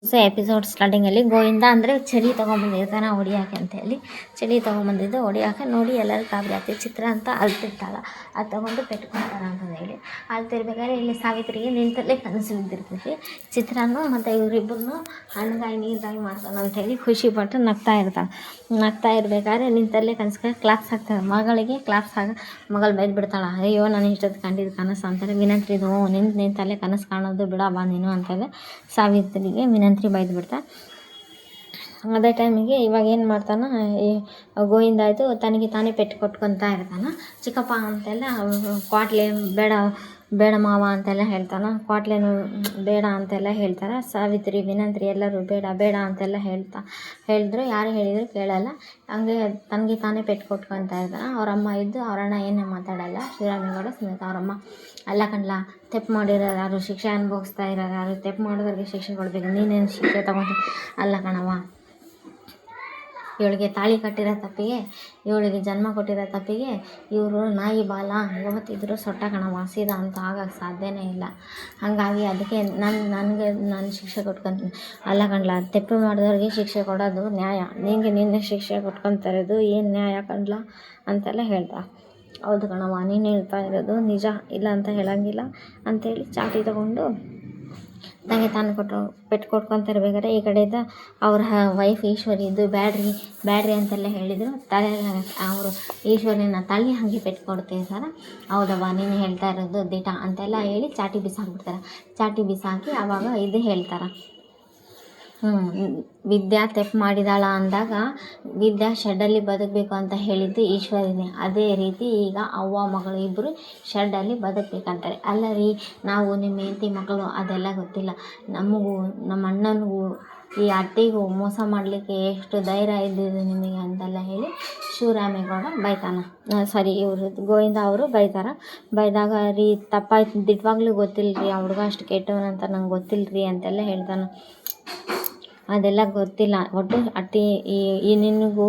So episode ಸ್ಟಾರ್ಟಿಂಗಲ್ಲಿ ಗೋವಿಂದ ಅಂದರೆ ಚಳಿ ತೊಗೊಂಬಂದಿರ್ತಾನೆ ಹೊಡಿಯೋಕೆ ಅಂತೇಳಿ. ಚಳಿ ತೊಗೊಂಬಂದಿದ್ದು ಹೊಡಿಯೋಕೆ ನೋಡಿ ಎಲ್ಲರೂ ಗಾಬರಿ ಆಗ್ತದೆ. ಚಿತ್ರ ಅಂತ ಅಳ್ತಿರ್ತಾಳ, ಅದು ತೊಗೊಂಡು ಪೆಟ್ಕೊಳ್ತಾರ ಅಂತಂದೇಳಿ ಅಳ್ತಿರ್ಬೇಕಾದ್ರೆ ಇಲ್ಲಿ ಸಾವಿತ್ರಿಗೆ ನಿಂತಲ್ಲೇ ಕನಸು ಬಿದ್ದಿರ್ತೈತಿ. ಚಿತ್ರಾನು ಮತ್ತು ಇವರಿಬ್ಬರನ್ನು ಹಣ್ಣುಗಾಯಿ ನೀರುಗಾಯಿ ಮಾಡ್ತಾನೆ ಅಂತೇಳಿ ಖುಷಿಪಟ್ಟು ನಗ್ತಾ ಇರಬೇಕಾದ್ರೆ ನಿಂತಲ್ಲೇ ಕನಸ್ಗೆ ಕ್ಲಾಪ್ಸ್ ಹಾಕ್ತಾರೆ. ಮಗಳಿಗೆ ಕ್ಲಾಪ್ಸ್ ಆಗ ಮಗಳು ಬೈದು ಬಿಡ್ತಾಳೆ, ಅಯ್ಯೋ ನಾನು ಇಷ್ಟೊತ್ತು ಕಂಡಿದ್ದು ಕನಸು ಅಂತಾರೆ. ವಿನಂತ್ರಿದು ನಿಂತಲ್ಲೇ ಕನಸು ಕಾಣೋದು ಬಿಡಬಾ ನೀನು ಅಂತೇಳಿ ಸಾವಿತ್ರಿಗೆ ವಿನಂತ್ರಿ ಬೈದು ಬಿಡ್ತಾ. ಅದೇ ಟೈಮಿಗೆ ಇವಾಗ ಏನು ಮಾಡ್ತಾನೆ, ಈ ಗೋವಿಂದ ಆಯಿತು ತನಗೆ ತಾನೇ ಪೆಟ್ಟು ಕೊಟ್ಕೊತಾ ಇರ್ತಾನೆ. ಚಿಕ್ಕಪ್ಪ ಅಂತೆಲ್ಲ ಕ್ವಾಟ್ಲೆ ಬೇಡ ಮಾವ ಅಂತೆಲ್ಲ ಹೇಳ್ತಾನೆ. ಕ್ವಾಟ್ಲೇನು ಬೇಡ ಅಂತೆಲ್ಲ ಹೇಳ್ತಾರೆ. ಸಾವಿತ್ರಿ ವಿನಂತ್ರಿ ಎಲ್ಲರೂ ಬೇಡ ಅಂತೆಲ್ಲ ಹೇಳಿದ್ರು. ಯಾರು ಹೇಳಿದ್ರು ಕೇಳಲ್ಲ. ಹಂಗೆ ತನಗೆ ತಾನೇ ಪೆಟ್ಟು ಕೊಟ್ಕೊತಾ ಇರ್ತಾನೆ. ಅವರಮ್ಮ ಇದ್ದು ಅವರಣ್ಣ ಏನೇ ಮಾತಾಡಲ್ಲ. ಶ್ರೀರಾಮೇಗೌಡ ಸ್ಮಿತ ಅವರಮ್ಮ ಅಲ್ಲ ಕಣ್ಲ, ತೆಪ್ಪು ಮಾಡಿರೋರು ಯಾರು, ಶಿಕ್ಷೆ ಅನುಭವಿಸ್ತಾ ಇರೋರು ಯಾರು, ತೆಪ್ಪು ಮಾಡಿದವ್ರಿಗೆ ಶಿಕ್ಷೆ ಕೊಡಬೇಕು, ನೀನೇನು ಶಿಕ್ಷೆ ತಗೊಂಡು ಅಲ್ಲ ಕಣವ. ಇವಳಿಗೆ ತಾಳಿ ಕಟ್ಟಿರೋ ತಪ್ಪಿಗೆ, ಇವಳಿಗೆ ಜನ್ಮ ಕೊಟ್ಟಿರೋ ತಪ್ಪಿಗೆ ಇವರು ನಾಯಿ ಬಾಲ ಯಾವತ್ತಿದ್ರೂ ಸೊಟ್ಟ ಕಣವ, ಸೀದಾ ಅಂತ ಆಗೋಕ್ಕೆ ಸಾಧ್ಯನೇ ಇಲ್ಲ. ಹಾಗಾಗಿ ಅದಕ್ಕೆ ನಾನು ಶಿಕ್ಷೆ ಕೊಟ್ಕೊತೀನಿ. ಅಲ್ಲ ಕಣ್ಲ, ತೆಪ್ಪು ಮಾಡಿದವ್ರಿಗೆ ಶಿಕ್ಷೆ ಕೊಡೋದು ನ್ಯಾಯ, ನಿನ್ನೆ ಶಿಕ್ಷೆ ಕೊಟ್ಕೊತಾ ಇರೋದು ಏನು ನ್ಯಾಯ ಕಣ್ಲ ಅಂತೆಲ್ಲ ಹೇಳ್ತಾ. ಹೌದು ಕಣವ, ನೀನು ಹೇಳ್ತಾ ಇರೋದು ನಿಜ, ಇಲ್ಲ ಅಂತ ಹೇಳೋಂಗಿಲ್ಲ ಅಂಥೇಳಿ ಚಾಟಿ ತೊಗೊಂಡು ನನಗೆ ತಾನು ಪೆಟ್ಟು ಕೊಟ್ಕೊತ ಇರ್ಬೇಕಾದ್ರೆ ಈ ಕಡೆಯಿಂದ ಅವ್ರ ವೈಫ್ ಈಶ್ವರಿ ಇದ್ದು ಬ್ಯಾಡ್ರಿ ಅಂತೆಲ್ಲ ಹೇಳಿದರು. ತಲೆ ಅವರು ಈಶ್ವರಿನ ತಲೆ ಹಾಗೆ ಪೆಟ್ಟು ಕೊಡ್ತಿರ್ತಾರೆ. ಹೌದವ್ವ ನೀನು ಹೇಳ್ತಾ ಇರೋದು ದಿಟ ಅಂತೆಲ್ಲ ಹೇಳಿ ಚಾಟಿ ಬಿಸಾಕ್ಬಿಡ್ತಾರೆ. ಚಾಟಿ ಬಿಸಾಕಿ ಆವಾಗ ಇದು ಹೇಳ್ತಾರೆ, ವಿದ್ಯಾ ತೆಪ್ಪು ಮಾಡಿದಾಳ ಅಂದಾಗ ವಿದ್ಯಾ ಶೆಡ್ಡಲ್ಲಿ ಬದುಕಬೇಕು ಅಂತ ಹೇಳಿದ್ದು ಈಶ್ವರಿನೇ. ಅದೇ ರೀತಿ ಈಗ ಅವ್ವ ಮಗಳು ಇಬ್ಬರು ಶೆಡ್ಡಲ್ಲಿ ಬದುಕಬೇಕಂತಾರೆ. ಅಲ್ಲ ರೀ, ನಾವು ನಿಮ್ಮ ಹೆಂಡತಿ ಮಕ್ಕಳು ಅದೆಲ್ಲ ಗೊತ್ತಿಲ್ಲ, ನಮಗೂ ನಮ್ಮ ಅಣ್ಣನಿಗೂ ಈ ಅಟ್ಟಿಗೂ ಮೋಸ ಮಾಡಲಿಕ್ಕೆ ಎಷ್ಟು ಧೈರ್ಯ ಇದ್ದಿದ್ದು ನಿಮಗೆ ಅಂತೆಲ್ಲ ಹೇಳಿ ಶಿವರಾಮೇಗೌಡ ಬೈತಾನೆ. ಇವರು ಗೋವಿಂದ ಅವರು ಬೈದಾಗ ರೀ ತಪ್ಪಾಯ್ತು, ದಿಟ್ವಾಗ್ಲೂ ಗೊತ್ತಿಲ್ಲ ರೀ, ಆ ಹುಡುಗ ಅಷ್ಟು ಕೆಟ್ಟವನಂತ ನಂಗೆ ಗೊತ್ತಿಲ್ಲ ರೀ ಅಂತೆಲ್ಲ ಹೇಳ್ತಾನೆ. ಅದೆಲ್ಲ ಗೊತ್ತಿಲ್ಲ, ಒಟ್ಟು ಅಟ್ಟಿ ಈ ನಿನಗೂ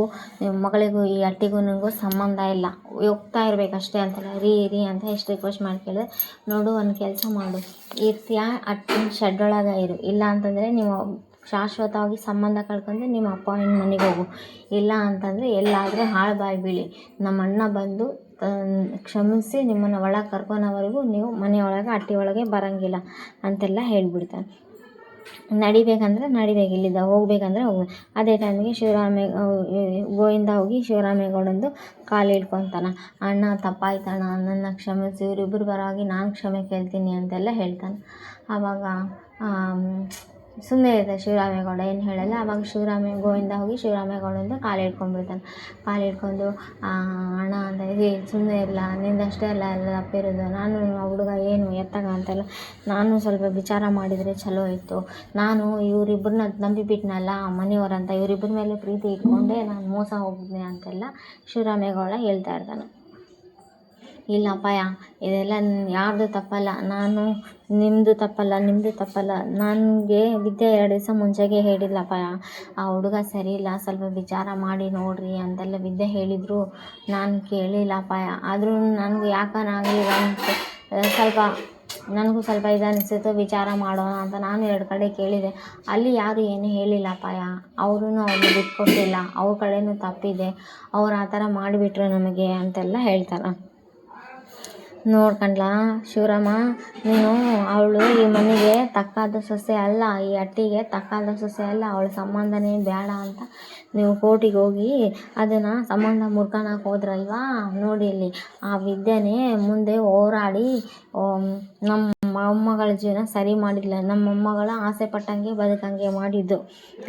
ಮಗಳಿಗೂ ಈ ಅಟ್ಟಿಗೂ ನನಗೂ ಸಂಬಂಧ ಇಲ್ಲ, ಹೋಗ್ತಾ ಇರಬೇಕಷ್ಟೇ ಅಂತೆಲ್ಲ ರೀ ಅಂತ ಎಷ್ಟು ರಿಕ್ವೆಸ್ಟ್ ಮಾಡಿ ಕೇಳಿದ್ರೆ, ನೋಡು ಒಂದು ಕೆಲಸ ಮಾಡು, ಇರ್ತೀಯ ಅಟ್ಟಿ ಶೆಡ್ ಒಳಗೆ ಇರು, ಇಲ್ಲ ಅಂತಂದರೆ ನೀವು ಶಾಶ್ವತವಾಗಿ ಸಂಬಂಧ ಕಳ್ಕೊಂಡು ನಿಮ್ಮ ಅಪ್ಪ ಅಮ್ಮನ ಮನೆಗೆ ಹೋಗು, ಇಲ್ಲ ಅಂತಂದರೆ ಎಲ್ಲಾದರೂ ಹಾಳು ಬಾಯಿ ಬೀಳಿ, ನಮ್ಮ ಅಣ್ಣ ಬಂದು ಕ್ಷಮಿಸಿ ನಿಮ್ಮನ್ನು ಒಳಗೆ ಕರ್ಕೊಳೋವರೆಗೂ ನೀವು ಮನೆಯೊಳಗೆ ಅಟ್ಟಿ ಒಳಗೆ ಬರೋಂಗಿಲ್ಲ ಅಂತೆಲ್ಲ ಹೇಳಿಬಿಡ್ತಾನೆ. ನಡಿಬೇಕಂದ್ರೆ ನಡಿಬೇಕು, ಇಲ್ಲಿದ್ದ ಹೋಗ್ಬೇಕಂದ್ರೆ ಹೋಗ್ಬೇಕು. ಅದೇ ಟೈಮಿಗೆ ಗೋವಿಂದ ಹೋಗಿ ಶಿವರಾಮೇಗೌಡಂದು ಕಾಲು ಹಿಡ್ಕೊತಾನೆ. ಅಣ್ಣ ತಪ್ಪಾಯ್ತಣ್ಣ, ನನ್ನ ಕ್ಷಮಿಸಿ, ಇವರಿಬ್ಬರು ಬರೋವಾಗಿ ನಾನು ಕ್ಷಮೆ ಕೇಳ್ತೀನಿ ಅಂತೆಲ್ಲ ಹೇಳ್ತಾನೆ. ಆವಾಗ ಸುಮ್ಮನೆ ಇರ್ತಾರೆ ಶಿವರಾಮೇಗೌಡ, ಏನು ಹೇಳಲ್ಲ. ಆವಾಗ ಗೋವಿಂದ ಹೋಗಿ ಶಿವರಾಮೇಗೌಡಂದು ಕಾಲು ಹಿಡ್ಕೊಂಡ್ಬಿಡ್ತಾನೆ. ಕಾಲು ಹಿಡ್ಕೊಂಡು ಅಣ್ಣ ಅಂತ ಸುಮ್ಮನೆ ಇರಲ್ಲ, ನಿಂದಷ್ಟೇ ಅಲ್ಲ ಎಲ್ಲ ತಪ್ಪಿರೋದು, ನಾನು ಆ ಹುಡುಗ ಏನು ಎತ್ತಾಗ ಅಂತೆಲ್ಲ ನಾನು ಸ್ವಲ್ಪ ವಿಚಾರ ಮಾಡಿದರೆ ಚಲೋ ಇತ್ತು, ನಾನು ಇವರಿಬ್ಬರನ್ನ ನಂಬಿಬಿಟ್ನಲ್ಲ ಮನೆಯವರಂತ, ಇವರಿಬ್ಬರ ಮೇಲೆ ಪ್ರೀತಿ ಇಟ್ಕೊಂಡೆ ನಾನು ಮೋಸ ಹೋಗಿದ್ದೆ ಅಂತೆಲ್ಲ ಶಿವರಾಮೇಗೌಡ ಹೇಳ್ತಾ ಇರ್ತಾನೆ. ಇಲ್ಲಪ್ಪಯ್ಯ, ಇದೆಲ್ಲ ಯಾರ್ದು ತಪ್ಪಲ್ಲ, ನಿಮ್ಮದು ತಪ್ಪಲ್ಲ, ನನಗೆ ವಿದ್ಯೆ 2 ದಿವಸ ಮುಂಚೆಗೆ ಹೇಳಿಲ್ಲಪ್ಪಯ್ಯ, ಆ ಹುಡುಗ ಸರಿ ಇಲ್ಲ, ಸ್ವಲ್ಪ ವಿಚಾರ ಮಾಡಿ ನೋಡಿರಿ ಅಂತೆಲ್ಲ ವಿದ್ಯೆ ಹೇಳಿದರು, ನಾನು ಕೇಳಿಲ್ಲಪ್ಪಯ್ಯ. ಆದರೂ ನನಗೂ ಯಾಕನಾಗಲಿಲ್ಲ ಅಂತ ನನಗೂ ಸ್ವಲ್ಪ ಇದನ್ನಿಸ್ತು, ವಿಚಾರ ಮಾಡೋಣ ಅಂತ ನಾನು 2 ಕಡೆ ಕೇಳಿದೆ. ಅಲ್ಲಿ ಯಾರು ಏನು ಹೇಳಿಲ್ಲಪ್ಪಯ್ಯ, ಅವ್ರನ್ನ ಬಿಟ್ಕೊಟ್ಟಿಲ್ಲ, ಅವ್ರ ಕಡೆಯೂ ತಪ್ಪಿದೆ, ಅವ್ರು ಆ ಥರ ಮಾಡಿಬಿಟ್ರು ನಮಗೆ ಅಂತೆಲ್ಲ ಹೇಳ್ತಾರೆ. ನೋಡ್ಕಂಡ್ಲ ಶಿವರಾಮ, ನೀನು ಅವಳು ಈ ಮನೆಗೆ ತಕ್ಕಾದ ಸೊಸೆ ಅಲ್ಲ, ಈ ಅಟ್ಟಿಗೆ ತಕ್ಕಾದ ಸೊಸೆ ಅಲ್ಲ, ಅವಳ ಸಂಬಂಧನೇ ಬೇಡ ಅಂತ ನೀವು ಕೋರ್ಟಿಗೆ ಹೋಗಿ ಅದನ್ನು ಸಂಬಂಧ ಮುರ್ಕೊಳಕ್ಕೆ ಹೋದ್ರಲ್ವಾ. ನೋಡಿ ಇಲ್ಲಿ ಆ ವಿದ್ಯೆನೇ ಮುಂದೆ ಹೋರಾಡಿ ನಮ್ಮ ಮೊಮ್ಮಗಳ ಜೀವನ ಸರಿ ಮಾಡಿಲ್ಲ, ನಮ್ಮ ಮೊಮ್ಮಗಳ ಆಸೆ ಪಟ್ಟಂಗೆ ಬದುಕಂಗೆ ಮಾಡಿದ್ದು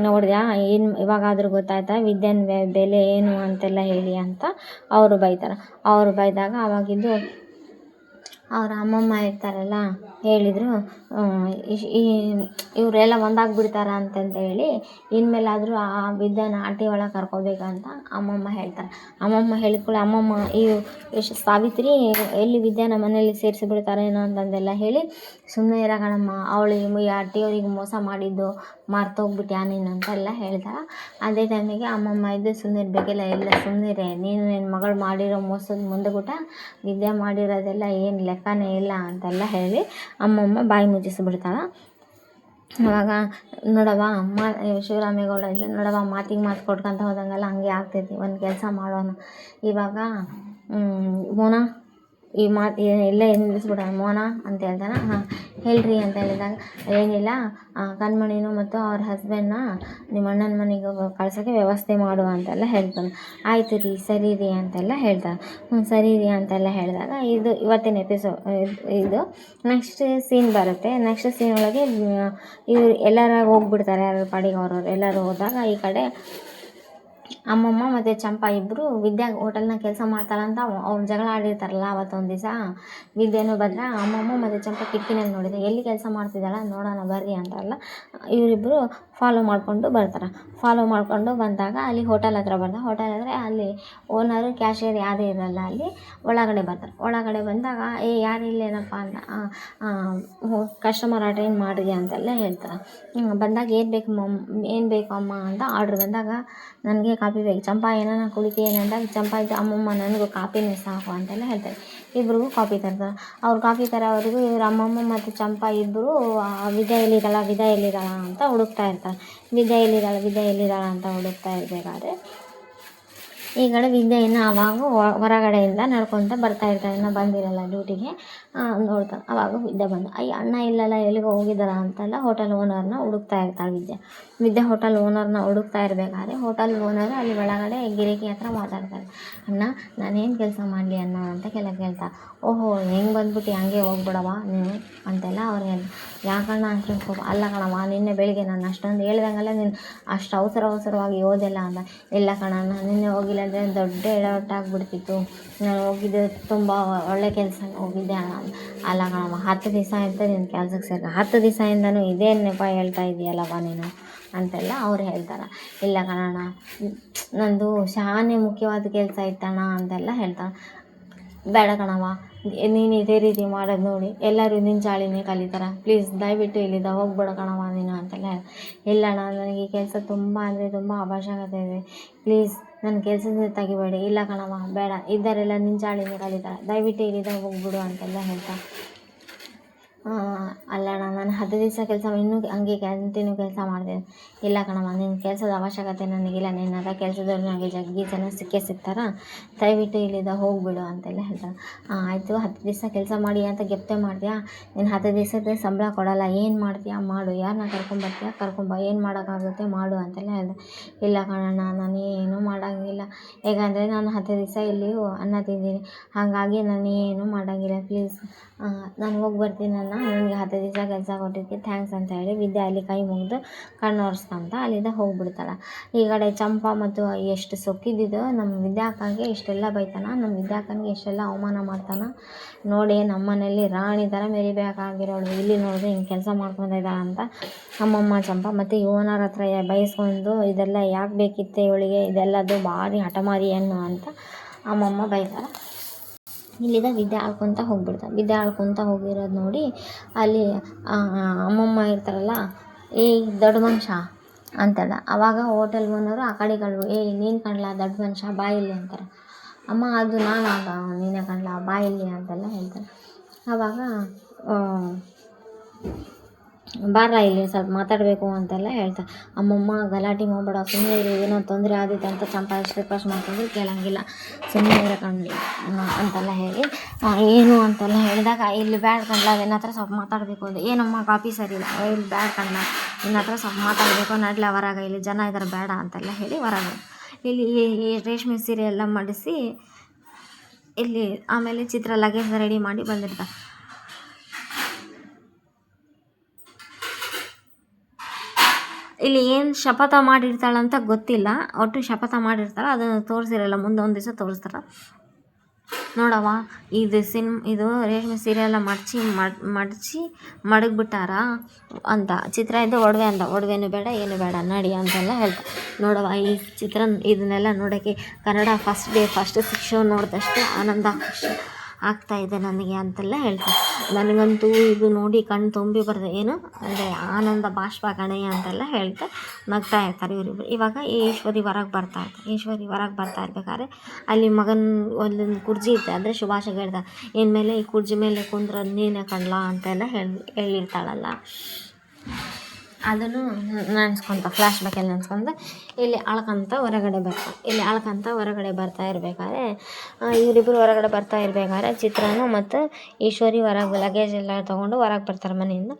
ನೋಡಿದ್ಯಾ, ಏನು ಇವಾಗಾದರೂ ಗೊತ್ತಾಯ್ತಾ ವಿದ್ಯೆನ ಬೆಲೆ ಏನು ಅಂತೆಲ್ಲ ಹೇಳಿ ಅಂತ ಅವರು ಬೈದಾಗ ಆವಾಗಿದ್ದು ಅವ್ರ ಅಮ್ಮಮ್ಮ ಇರ್ತಾರಲ್ಲ ಹೇಳಿದರು, ಇವರೆಲ್ಲ ಒಂದಾಗ್ಬಿಡ್ತಾರ ಅಂತಂತ ಹೇಳಿ ಇನ್ಮೇಲಾದರೂ ಆ ವಿದ್ಯೆನ ಆಟಿ ಒಳಗೆ ಕರ್ಕೋಬೇಕಂತ ಅಮ್ಮಮ್ಮ ಹೇಳ್ತಾರೆ. ಅಮ್ಮಮ್ಮ ಹೇಳಿಕೊಳ್ಳಿ, ಅಮ್ಮಮ್ಮ ಈ ಸಾವಿತ್ರಿ ಎಲ್ಲಿ ವಿದ್ಯೆನ ಮನೆಯಲ್ಲಿ ಸೇರಿಸಿಬಿಡ್ತಾರೇನೋ ಅಂತಂದೆಲ್ಲ ಹೇಳಿ ಸುಮ್ಮನೆ ಇರಕಣಮ್ಮ, ಅವಳು ಈ ಅಟ್ಟಿಯವ್ರಿಗೆ ಮೋಸ ಮಾಡಿದ್ದು ಮರ್ತೋಗ್ಬಿಟ್ಯಾ ನೀನು ಅಂತೆಲ್ಲ ಹೇಳ್ತಾರೆ. ಅದೇ ಟೈಮಿಗೆ ಅಮ್ಮಮ್ಮ ಇದ್ದು ಸುಮ್ಮನೆ ಇರಬೇಕಿಲ್ಲ, ಎಲ್ಲ ಸುಮ್ಮನಿರೆ, ನೀನು ನಿನ್ನ ಮಗಳು ಮಾಡಿರೋ ಮೋಸದ ಮುಂದೆಗುಟ ವಿದ್ಯೆ ಮಾಡಿರೋದೆಲ್ಲ ಏನು ಲೆಕ್ಕನೇ ಇಲ್ಲ ಅಂತೆಲ್ಲ ಹೇಳಿ ಅಮ್ಮಮ್ಮ ಬಾಯಿ ಮುಚ್ಚಿಸ್ಬಿಡ್ತಾಳೆ. ಅವಾಗ ನೋಡವ್ವ ಶಿವರಾಮೇಗೌಡ ಇಲ್ಲ ನೋಡವ್ವ ಮಾತಿಗೆ ಮಾತು ಕೊಟ್ಕೊಂತ ಹೋದಂಗೆಲ್ಲ ಹಂಗೆ ಆಗ್ತೈತಿ. ಒಂದು ಕೆಲಸ ಮಾಡೋಣ ಇವಾಗ ಮೋನ ಈ ಮಾತು ಇಲ್ಲೇ ನಿಲ್ಲಿಸ್ಬಿಡ ಮೋನ ಅಂತ ಹೇಳ್ತಾನೆ. ಹಾಂ ಹೇಳ್ರಿ ಅಂತ ಹೇಳಿದಾಗ ಏನಿಲ್ಲ ಕಣ್ಮಣಿನೂ ಮತ್ತು ಅವ್ರ ಹಸ್ಬೆಂಡ್ನ ನಿಮ್ಮ ಅಣ್ಣನ ಮನೆಗೆ ಕಳ್ಸೋಕ್ಕೆ ವ್ಯವಸ್ಥೆ ಮಾಡು ಅಂತೆಲ್ಲ ಹೇಳ್ತಾನೆ. ಆಯಿತು ರೀ ಸರಿ ರೀ ಅಂತೆಲ್ಲ ಹೇಳ್ತಾರೆ. ಸರಿ ರೀ ಅಂತೆಲ್ಲ ಹೇಳಿದಾಗ ಇದು ಇವತ್ತಿನ ಇದು ನೆಕ್ಸ್ಟ್ ಸೀನ್ ಬರುತ್ತೆ. ನೆಕ್ಸ್ಟ್ ಸೀನ್ ಒಳಗೆ ಇವ್ರು ಎಲ್ಲರ ಹೋಗ್ಬಿಡ್ತಾರೆ, ಯಾರು ಪಾಡಿಗೆ ಅವ್ರವ್ರು ಎಲ್ಲರೂ ಹೋದಾಗ ಈ ಕಡೆ ಅಮ್ಮಮ್ಮ ಮತ್ತು ಚಂಪಾ ಇಬ್ಬರು ವಿದ್ಯಾ ಹೋಟೆಲ್ನ ಕೆಲಸ ಮಾಡ್ತಾಳಂತ ಅವ್ರು ಜಗಳ ಆಡಿರ್ತಾರಲ್ಲ ಅವತ್ತೊಂದು ದಿವಸ. ವಿದ್ಯೆನೂ ಬಂದರೆ ಅಮ್ಮಮ್ಮ ಮತ್ತು ಚಂಪಾ ಕಿಟಕಿನಲ್ಲಿ ನೋಡಿದೆ, ಎಲ್ಲಿ ಕೆಲಸ ಮಾಡ್ತಿದ್ದಾಳ ನೋಡೋಣ ಬರ್ರಿ ಅಂತಾರಲ್ಲ. ಇವರಿಬ್ಬರು ಫಾಲೋ ಮಾಡಿಕೊಂಡು ಬರ್ತಾರೆ. ಫಾಲೋ ಮಾಡಿಕೊಂಡು ಬಂದಾಗ ಅಲ್ಲಿ ಹೋಟೆಲ್ ಹತ್ರ ಬರ್ತಾರೆ. ಹೋಟೆಲ್ ಹತ್ರ ಅಲ್ಲಿ ಓನರು ಕ್ಯಾಶಿಯರ್ ಯಾರೂ ಇರಲ್ಲ. ಅಲ್ಲಿ ಒಳಗಡೆ ಬರ್ತಾರೆ. ಒಳಗಡೆ ಬಂದಾಗ ಯಾರು ಇಲ್ಲೇನಪ್ಪ ಅಂತ ಕಸ್ಟಮರ್ ಅಟೆಂಡ್ ಮಾಡಿದೆ ಅಂತೆಲ್ಲ ಹೇಳ್ತಾರೆ. ಬಂದಾಗ ಏನು ಬೇಕು ಅಮ್ಮ ಅಂತ ಆರ್ಡ್ರ್ ಬಂದಾಗ ನನಗೆ ಕಾಫಿ ಬೇಕು, ಚಂಪಾ ಏನಾನ ಕುಡಿತೀನಿ ಅಂದಾಗ ಚಂಪಾ ಇದ್ದು ಅಮ್ಮಮ್ಮ ನನಗೂ ಕಾಫಿನೇ ಸಾಕು ಅಂತೆಲ್ಲ ಹೇಳ್ತಾರೆ. ಇಬ್ರಿಗೂ ಕಾಫಿ ತರ್ತಾರೆ. ಅವ್ರು ಕಾಫಿ ತರೋವರೆಗೂ ಇವ್ರ ಅಮ್ಮಮ್ಮ ಮತ್ತು ಚಂಪಾ ಇಬ್ಬರು ವಿದ್ಯಾ ಎಲ್ಲಿದ್ದಾಳ ಅಂತ ಹುಡುಕ್ತಾ ಇರ್ತಾರೆ. ವಿದ್ಯಾ ಎಲ್ಲಿದ್ದಾಳ ಅಂತ ಹುಡುಕ್ತಾ ಇರಬೇಕಾದ್ರೆ ಈ ಕಡೆ ವಿದ್ಯೆ ಇನ್ನು ಆವಾಗ ಹೊರಗಡೆಯಿಂದ ನಡ್ಕೊತ ಬರ್ತಾ ಇರ್ತಾಳೆ. ಇನ್ನೂ ಬಂದಿರಲ್ಲ ಡ್ಯೂಟಿಗೆ. ನೋಡ್ತಾಳೆ. ಆವಾಗ ವಿದ್ಯೆ ಬಂದು ಅಣ್ಣ ಇಲ್ಲಲ್ಲ ಎಲ್ಲಿಗೋ ಹೋಗಿದ್ದಾರ ಅಂತೆಲ್ಲ ಹೋಟೆಲ್ ಓನರ್ನ ಹುಡುಕ್ತಾ ಇರ್ತಾಳೆ ವಿದ್ಯೆ ಹೋಟೆಲ್ ಓನರ್ನ ಹುಡುಕ್ತಾ ಇರಬೇಕಾದ್ರೆ ಹೋಟೆಲ್ ಓನರ್ ಅಲ್ಲಿ ಒಳಗಡೆ ಗಿರಾಕಿ ಹತ್ರ ಮಾತಾಡ್ತಾರೆ. ಅಣ್ಣ ನಾನೇನು ಕೆಲಸ ಮಾಡಲಿ ಅಣ್ಣ ಅಂತ ಕೇಳ್ತಾರೆ. ಓಹೋ ಹೆಂಗೆ ಬಂದ್ಬಿಟ್ಟು ಹಂಗೆ ಹೋಗ್ಬಿಡವ ನೀನು ಅಂತೆಲ್ಲ ಅವ್ರು ಹೇಳ್ತಾರೆ. ಯಾಕಣ್ಣ ಅಂತ ತಿಳ್ಕೊಬ ಅಲ್ಲ ಕಣವ ನಿನ್ನೆ ಬೆಳಿಗ್ಗೆ ನಾನು ಅಷ್ಟೊಂದು ಹೇಳ್ದಂಗೆಲ್ಲ ನೀನು ಅಷ್ಟು ಅವಸರವಾಗಿ ಓದಿಲ್ಲ ಅಂತ. ಇಲ್ಲ ಕಣ ನಾನು ನಿನ್ನೆ ಹೋಗಿಲ್ಲ ಅಂದರೆ ದೊಡ್ಡ ಎಡವಟ್ಟಾಗ್ಬಿಡ್ತಿತ್ತು. ನಾನು ಹೋಗಿದ್ದೆ ತುಂಬ ಒಳ್ಳೆ ಕೆಲಸ ಹೋಗಿದ್ದೆ ಅಲ್ಲ ಕಣವ 10 ದಿವಸ ಅಂತ ನಿನ್ನ ಕೆಲ್ಸಕ್ಕೆ ಸೇರಿ 10 ದಿವಸದಿಂದನೂ ಇದೇ ನೆಪ ಹೇಳ್ತಾ ಇದೆಯಲ್ಲವ ನೀನು ಅಂತೆಲ್ಲ ಅವ್ರು ಹೇಳ್ತಾರೆ. ಇಲ್ಲ ಕಣಣ್ಣ ನಂದು ಶಾನೆ ಮುಖ್ಯವಾದ ಕೆಲಸ ಇತ್ತಣ್ಣ ಅಂತೆಲ್ಲ ಹೇಳ್ತಾಳೆ. ಬೇಡ ಕಣವ ನೀನು ಇದೇ ರೀತಿ ಮಾಡೋದು ನೋಡಿ ಎಲ್ಲರೂ ನಿನ್ನ ಚಾಳಿನೇ ಕಲಿತಾರೆ. ಪ್ಲೀಸ್ ದಯವಿಟ್ಟು ಇಲ್ಲಿಂದ ಹೋಗ್ಬೇಡ ಕಣವ ನೀನು ಅಂತೆಲ್ಲ ಇಲ್ಲಣ್ಣ ನನಗೆ ಈ ಕೆಲಸ ತುಂಬ ಅಂದರೆ ತುಂಬ ಅವಶ್ಯಕತೆ ಇದೆ, ಪ್ಲೀಸ್ ನನ್ನ ಕೆಲಸದಿಂದ ತೆಗಿಬೇಡಿ. ಇಲ್ಲ ಕಣವ ಬೇಡ ಇದ್ದರೆಲ್ಲ ನಿನ್ನ ಚಾಳಿನೇ ಕಲಿತಾರೆ, ದಯವಿಟ್ಟು ಇಲ್ಲಿಂದ ಹೋಗ್ಬಿಡು ಅಂತೆಲ್ಲ ಹೇಳ್ತಾರೆ. ಅಲ್ಲಣ್ಣ ನಾನು 10 ದಿವಸ ಕೆಲಸ ಇನ್ನೂ ಹಂಗೆ ಕಂಟಿನ್ಯೂ ಕೆಲಸ ಮಾಡ್ತೀನಿ. ಇಲ್ಲ ಕಣಮ್ಮ ನಿನ್ನ ಕೆಲಸದ ಅವಶ್ಯಕತೆ ನನಗಿಲ್ಲ, ನಿನ್ನ ಹತ್ರ ಕೆಲಸದವ್ರು ನನಗೆ ಜಗ್ಗಿ ಜನ ಸಿಗ್ತಾರ, ದಯವಿಟ್ಟು ಇಲ್ಲಿಂದ ಹೋಗ್ಬಿಡು ಅಂತೆಲ್ಲ ಹೇಳ್ತಾರೆ. ಆಯಿತು 10 ದಿವಸ ಕೆಲಸ ಮಾಡಿ ಅಂತ ಗೆಪ್ತೆ ಮಾಡ್ತೀಯಾ, ನೀನು 10 ದಿವಸದ ಸಂಬಳ ಕೊಡೋಲ್ಲ, ಏನು ಮಾಡ್ತೀಯಾ ಮಾಡು, ಯಾರನ್ನ ಕರ್ಕೊಂಬರ್ತೀಯಾ ಕರ್ಕೊಂಬ, ಏನು ಮಾಡೋಕ್ಕಾಗುತ್ತೆ ಮಾಡು ಅಂತೆಲ್ಲ ಹೇಳಿದೆ. ಇಲ್ಲ ಕಣಣ್ಣ ನಾನು ಏನೂ ಮಾಡೋಂಗಿಲ್ಲ, ಹೇಗಂದರೆ ನಾನು 10 ದಿವಸ ಇಲ್ಲಿ ಅನ್ನ ತಿಂದೀನಿ, ಹಾಗಾಗಿ ನಾನು ಏನೂ ಮಾಡೋಂಗಿಲ್ಲ, ಪ್ಲೀಸ್ ನಾನು ಹೋಗಿ ಬರ್ತೀನಣ್ಣ, ನನಗೆ 10 ದಿವಸ ಕೆಲಸ ಕೊಟ್ಟಿದ್ದಕ್ಕೆ ಥ್ಯಾಂಕ್ಸ್ ಅಂತ ಹೇಳಿ ವಿದ್ಯಾ ಅಲ್ಲಿ ಕೈ ಮುಗಿದು ಕಣ್ಣು ಒರೆಸ್ಕೊಂತ ಅಲ್ಲಿಂದ ಹೋಗ್ಬಿಡ್ತಾಳೆ. ಈ ಕಡೆ ಚಂಪಾ ಮತ್ತು ಎಷ್ಟು ಸೊಕ್ಕಿದ್ದಿದ್ದು ನಮ್ಮ ವಿದ್ಯಾಕ್ಕನಿಗೆ ಇಷ್ಟೆಲ್ಲ ಬೈತಾನ, ನಮ್ಮ ವಿದ್ಯಾಕ್ಕನಿಗೆ ಇಷ್ಟೆಲ್ಲ ಅವಮಾನ ಮಾಡ್ತಾನೆ ನೋಡಿ. ನಮ್ಮ ಮನೇಲಿ ರಾಣಿ ಥರ ಮೆರಿಬೇಕಾಗಿರೋಳು ಇಲ್ಲಿ ನೋಡಿದ್ರೆ ಹಿಂಗೆ ಕೆಲಸ ಮಾಡ್ಕೊಂಡಿದ್ದಾಳೆ ಅಂತ ಅಮ್ಮಮ್ಮ ಚಂಪಾ ಮತ್ತು ಓನರ್ ಹತ್ರ ಬಯಸ್ಕೊಂಡು ಇದೆಲ್ಲ ಯಾಕೆ ಬೇಕಿತ್ತೆ ಇವಳಿಗೆ, ಇದೆಲ್ಲದು ಭಾರಿ ಹಠಮಾರಿ ಹೆಣ್ಣು ಅಂತ ಅಮ್ಮಮ್ಮ ಬೈತಾರೆ. ಇಲ್ಲಿಂದ ವಿದ್ಯೆ ಆಡ್ಕೊತ ಹೋಗ್ಬಿಡ್ತಾರೆ. ವಿದ್ಯೆ ಆಡ್ಕೊತ ಹೋಗಿರೋದು ನೋಡಿ ಅಲ್ಲಿ ಅಮ್ಮಮ್ಮ ಇರ್ತಾರಲ್ಲ, ದೊಡ್ಡ ಮನುಷ್ಯ ಅಂತಲ್ಲ. ಆವಾಗ ಹೋಟೆಲ್ ಓನರು ಆ ಕಡೆಗಳು ನೀನು ಕಣ್ಲ ದೊಡ್ಡ ಮನುಷ್ಯ ಬಾಯಿಲ್ಲಿ ಅಂತಾರೆ. ಅಮ್ಮ ಅದು ನಾನು ನೀನೇ ಕಣ್ಲ ಬಾಯಿಲ್ಲಿ ಅಂತೆಲ್ಲ ಹೇಳ್ತಾರೆ. ಆವಾಗ ಬಾರ ಇಲ್ಲಿ ಸ್ವಲ್ಪ ಮಾತಾಡಬೇಕು ಅಂತೆಲ್ಲ ಹೇಳ್ತಾರೆ. ಅಮ್ಮಮ್ಮ ಗಲಾಟೆ ಮಾಡಬೇಡ ಸುಮ್ಮನೆ ಇರು, ಏನೋ ತೊಂದರೆ ಆದಿತ್ತು ಅಂತ ಚಂಪಾ ಎಷ್ಟು ರಿಕ್ವೆಸ್ಟ್ ಮಾಡ್ಕೊಂಡ್ರು ಕೇಳೋಂಗಿಲ್ಲ, ಸುಮ್ಮನೆ ಇರಕಂಡು ಅಂತೆಲ್ಲ ಹೇಳಿ ಏನು ಅಂತೆಲ್ಲ ಹೇಳಿದಾಗ ಇಲ್ಲಿ ಬ್ಯಾಡ್ ಕಣ್ಲ ನಿನ್ನ ಹತ್ರ ಸ್ವಲ್ಪ ಮಾತಾಡಬೇಕು ಅಂದರೆ ಏನಮ್ಮ ಕಾಪಿ ಸರಿ ಇಲ್ಲ, ಇಲ್ಲಿ ಬ್ಯಾಡ್ ಕಣ್ಲ ನಿನ್ನ ಹತ್ರ ಸ್ವಲ್ಪ ಮಾತಾಡಬೇಕು ನಡ್ಲ ಹೊರಗೆ, ಇಲ್ಲಿ ಜನ ಇದ್ದಾರೆ ಬೇಡ ಅಂತೆಲ್ಲ ಹೇಳಿ ಹೊರಗೆ ಇಲ್ಲಿ ಈ ರೇಷ್ಮೆ ಸೀರೆ ಎಲ್ಲ ಮಾಡಿಸಿ ಇಲ್ಲಿ ಆಮೇಲೆ ಚಿತ್ರ ಲಗೇಜ್ ರೆಡಿ ಮಾಡಿ ಬಂದಿರ್ತಾರೆ. ಇಲ್ಲಿ ಏನು ಶಪಥ ಮಾಡಿರ್ತಾಳಂತ ಗೊತ್ತಿಲ್ಲ, ಒಟ್ಟು ಶಪಥ ಮಾಡಿರ್ತಾಳೆ, ಅದನ್ನು ತೋರಿಸಿರಲ್ಲ, ಮುಂದೆ ಒಂದು ದಿವಸ ತೋರಿಸ್ತಾರೆ. ನೋಡವ್ವ ಇದು ರೇಷ್ಮೆ ಸೀರೆ ಎಲ್ಲ ಮಡಚಿ ಮಡಗ್ಬಿಟ್ಟಾರ ಅಂತ ಚಿತ್ರ ಇದ್ದು ಒಡವೆ ಅಂತ, ಒಡವೆನೂ ಬೇಡ ಏನು ಬೇಡ ನಡಿ ಅಂತೆಲ್ಲ ಹೇಳ್ತಾರೆ. ನೋಡವ್ವ ಈ ಚಿತ್ರ ಇದನ್ನೆಲ್ಲ ನೋಡೋಕ್ಕೆ ಕನ್ನಡ ಫಸ್ಟ್ ಶೋ ನೋಡಿದಷ್ಟು ಆನಂದ ಖುಷಿ ಆಗ್ತಾಯಿದೆ ನನಗೆ ಅಂತೆಲ್ಲ ಹೇಳ್ತಾರೆ. ನನಗಂತೂ ಇದು ನೋಡಿ ಕಣ್ಣು ತುಂಬಿ ಬರ್ತದೆ, ಏನು ಅಂದರೆ ಆನಂದ ಬಾಷ್ಪ ಕಣೆ ಅಂತೆಲ್ಲ ಹೇಳ್ತಾ ನಗ್ತಾ ಇರ್ತಾರೆ ಇವರಿಬ್ಬರು. ಇವಾಗ ಈಶ್ವರಿ ಹೊರಗೆ ಬರ್ತಾ ಇರ್ಬೇಕಾದ್ರೆ ಅಲ್ಲಿ ಮಗನ ಒಂದೊಂದು ಕುರ್ಜಿ ಇರ್ತಾರೆ, ಅಂದರೆ ಶುಭಾಷ ಹೇಳ್ತಾರೆ ಇನ್ಮೇಲೆ ಈ ಕುರ್ಜಿ ಮೇಲೆ ಕುಂದ್ರೋದು ನೀನೇ ಕಣ್ಲಾ ಅಂತೆಲ್ಲ ಹೇಳಿರ್ತಾಳಲ್ಲ. ಅದನ್ನು ನೆನೆಸ್ಕೊತ ಫ್ಲ್ಯಾಶ್ ಬ್ಯಾಕಲ್ಲಿ ನೆನೆಸ್ಕೊಂಡು ಇಲ್ಲಿ ಅಳ್ಕೊಂತ ಹೊರಗಡೆ ಬರ್ತಾ ಇರಬೇಕಾದ್ರೆ ಇವರಿಬ್ಬರು ಹೊರಗಡೆ ಬರ್ತಾ ಇರಬೇಕಾದ್ರೆ ಚಿತ್ರನು ಮತ್ತು ಈಶ್ವರಿ ಹೊರಗೆ ಲಗೇಜ್ ಎಲ್ಲ ತೊಗೊಂಡು ಹೊರಗೆ ಬರ್ತಾರೆ ಮನೆಯಿಂದ.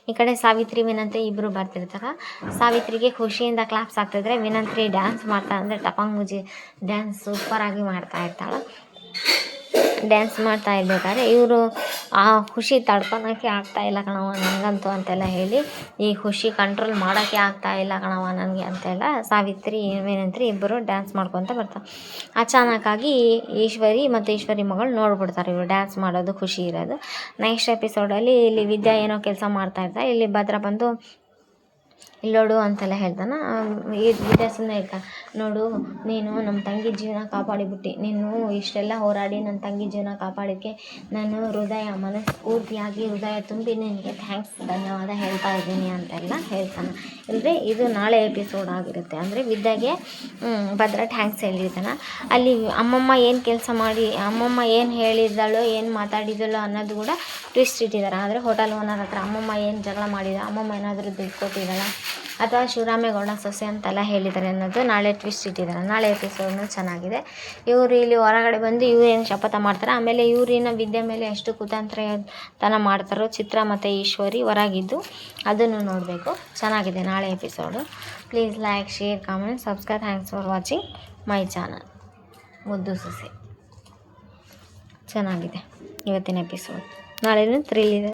ಈ ಕಡೆ ಸಾವಿತ್ರಿ ವಿನಂತಿ ಇಬ್ಬರು ಬರ್ತಿರ್ತಾರೆ. ಸಾವಿತ್ರಿಗೆ ಖುಷಿಯಿಂದ ಕ್ಲಾಪ್ಸ್ ಆಗ್ತಿದ್ರೆ ವಿನಂತಿ ಡ್ಯಾನ್ಸ್ ಮಾಡ್ತಾ ಅಂದರೆ ಟಪಾಂಗ್ ಮುಜಿ ಡ್ಯಾನ್ಸ್ ಸೂಪರಾಗಿ ಮಾಡ್ತಾ ಇರ್ತಾಳೆ. ಡ್ಯಾನ್ಸ್ ಮಾಡ್ತಾ ಇರ್ಬೇಕಾದ್ರೆ ಇವರು ಆ ಖುಷಿ ತಡ್ಕೊಳಕ್ಕೆ ಆಗ್ತಾಯಿಲ್ಲ ಕಣವ ನನಗಂತೂ ಅಂತೆಲ್ಲ ಹೇಳಿ, ಈ ಖುಷಿ ಕಂಟ್ರೋಲ್ ಮಾಡೋಕ್ಕೆ ಆಗ್ತಾಯಿಲ್ಲ ಕಣವ ನನಗೆ ಅಂತೆಲ್ಲ ಸಾವಿತ್ರಿ ವಿನಂತಿ ಇಬ್ಬರು ಡ್ಯಾನ್ಸ್ ಮಾಡ್ಕೊತ ಬರ್ತಾರೆ. ಅಚಾನಕ್ಕಾಗಿ ಈಶ್ವರಿ ಮಗಳು ನೋಡ್ಬಿಡ್ತಾರೆ ಇವರು ಡ್ಯಾನ್ಸ್ ಮಾಡೋದು ಖುಷಿ ಇರೋದು. ನೆಕ್ಸ್ಟ್ ಎಪಿಸೋಡಲ್ಲಿ ಇಲ್ಲಿ ವಿದ್ಯಾ ಏನೋ ಕೆಲಸ ಮಾಡ್ತಾಯಿರ್ತಾರೆ. ಇಲ್ಲಿ ಭದ್ರ ಬಂದು ಇಲ್ಲೋಡು ಅಂತೆಲ್ಲ ಹೇಳ್ತಾನೆ. ಈ ವಿದ್ಯಾ ಸುಮ್ಮನೆ ನೋಡು, ನೀನು ನಮ್ಮ ತಂಗಿ ಜೀವನ ಕಾಪಾಡಿಬಿಟ್ಟು, ನೀನು ಇಷ್ಟೆಲ್ಲ ಹೋರಾಡಿ ನನ್ನ ತಂಗಿ ಜೀವನ ಕಾಪಾಡೋಕ್ಕೆ ನಾನು ಮನಸ್ಫೂರ್ತಿಯಾಗಿ ಹೃದಯ ತುಂಬಿ ನಿನಗೆ ಥ್ಯಾಂಕ್ಸ್ ಧನ್ಯವಾದ ಹೇಳ್ತಾ ಇದ್ದೀನಿ ಅಂತೆಲ್ಲ ಹೇಳ್ತಾನೆ. ಅಂದರೆ ಇದು ನಾಳೆ ಎಪಿಸೋಡ್ ಆಗಿರುತ್ತೆ. ಅಂದರೆ ವಿದ್ಯಾಗೆ ಭದ್ರ ಥ್ಯಾಂಕ್ಸ್ ಹೇಳಿರ್ತಾನೆ. ಅಲ್ಲಿ ಅಮ್ಮಮ್ಮ ಏನು ಹೇಳಿದಳು, ಏನು ಮಾತಾಡಿದಳು ಅನ್ನೋದು ಕೂಡ ಟ್ವಿಸ್ಟ್ ಇಟ್ಟಿದ್ದಾರೆ. ಅಂದರೆ ಹೋಟೆಲ್ ಓನರ್ ಹತ್ರ ಅಮ್ಮಮ್ಮ ಏನು ಜಗಳ ಮಾಡಿದ, ಅಮ್ಮಮ್ಮ ಏನಾದರೂ ದುಡ್ಡು ಕೊಟ್ಟಿದ್ದಾಳ ಅಥವಾ ಶಿವರಾಮೇಗೌಡ ಸೊಸೆ ಅಂತೆಲ್ಲ ಹೇಳಿದ್ದಾರೆ ಅನ್ನೋದು ನಾಳೆ ಟ್ವಿಸ್ಟ್ ಇಟ್ಟಿದ್ದಾರೆ. ನಾಳೆ ಎಪಿಸೋಡ್ನು ಚೆನ್ನಾಗಿದೆ. ಇವರು ಇಲ್ಲಿ ಹೊರಗಡೆ ಬಂದು ಏನು ಶಪಥ ಮಾಡ್ತಾರೆ, ಆಮೇಲೆ ಇವರಿನ ವಿದ್ಯೆ ಮೇಲೆ ಎಷ್ಟು ಕುತಂತ್ರತನ ಮಾಡ್ತಾರೋ ಚಿತ್ರ ಮತ್ತು ಈಶ್ವರಿ ಹೊರಗಿದ್ದು ಅದನ್ನು ನೋಡಬೇಕು. ಚೆನ್ನಾಗಿದೆ ನಾಳೆ episode. Please like, share, comment, subscribe. Thanks for watching my channel. ಮುದ್ದು ಸೊಸೆ ಚೆನ್ನಾಗಿದೆ ಇವತ್ತಿನ ಎಪಿಸೋಡ್. ನಾಳೆನೂ ಥ್ರಿಲ್ ಇದೆ.